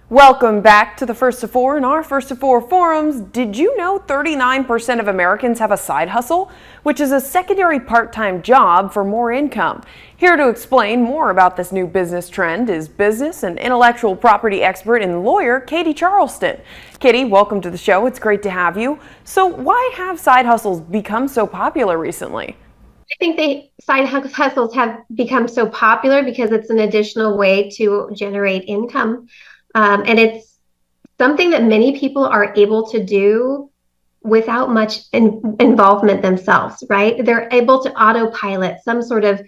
Welcome back to the First to Four. In our First to Four forums, did you know 39% of Americans have a side hustle, which is a secondary part-time job for more income? Here to explain more about this new business trend is business and intellectual property expert and lawyer Katie Charleston. Katie, welcome to the show. It's great to have you. So why have side hustles become so popular recently? I think side hustles have become so popular because it's an additional way to generate income. And it's something that many people are able to do without much involvement themselves, right? They're able to autopilot some sort of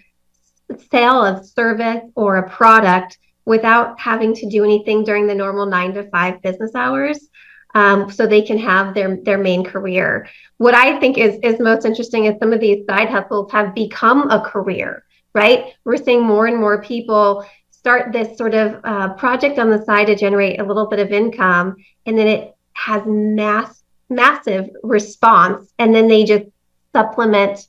sale of service or a product without having to do anything during the normal 9 to 5 business hours. So they can have their main career. What I think is most interesting is some of these side hustles have become a career, right? We're seeing more and more people start this sort of project on the side to generate a little bit of income, and then it has massive response, and then they just supplement,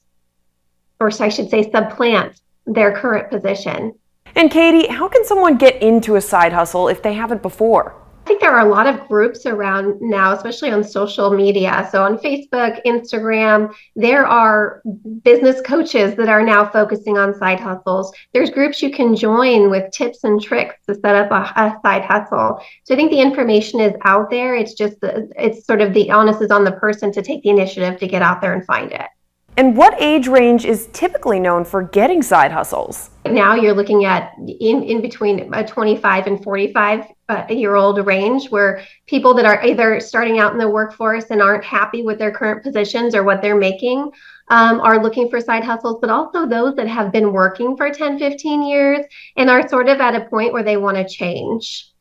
or I should say supplant, their current position. And Katie, how can someone get into a side hustle if they haven't before? I think there are a lot of groups around now, especially on social media. So on Facebook, Instagram, there are business coaches that are now focusing on side hustles. There's groups you can join with tips and tricks to set up a side hustle. So I think the information is out there. It's just, it's sort of the onus is on the person to take the initiative to get out there and find it. And what age range is typically known for getting side hustles? Now you're looking at in between a 25 and 45-year-old range, where people that are either starting out in the workforce and aren't happy with their current positions or what they're making are looking for side hustles, but also those that have been working for 10, 15 years and are sort of at a point where they want to change.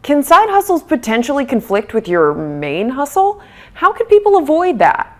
Can side hustles potentially conflict with your main hustle? How can people avoid that?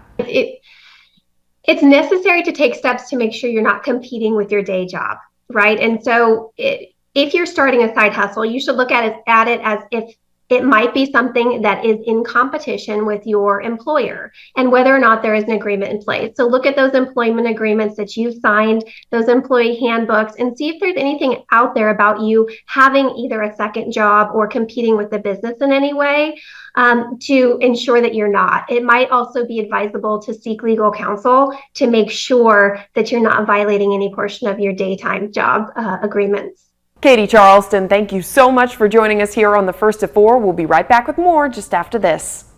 It's necessary to take steps to make sure you're not competing with your day job, right? And so if you're starting a side hustle, you should look at it as if it might be something that is in competition with your employer and whether or not there is an agreement in place. So look at those employment agreements that you signed, those employee handbooks, and see if there's anything out there about you having either a second job or competing with the business in any way to ensure that you're not. It might also be advisable to seek legal counsel to make sure that you're not violating any portion of your daytime job agreements. Katie Charleston, thank you so much for joining us here on the First to Four. We'll be right back with more just after this.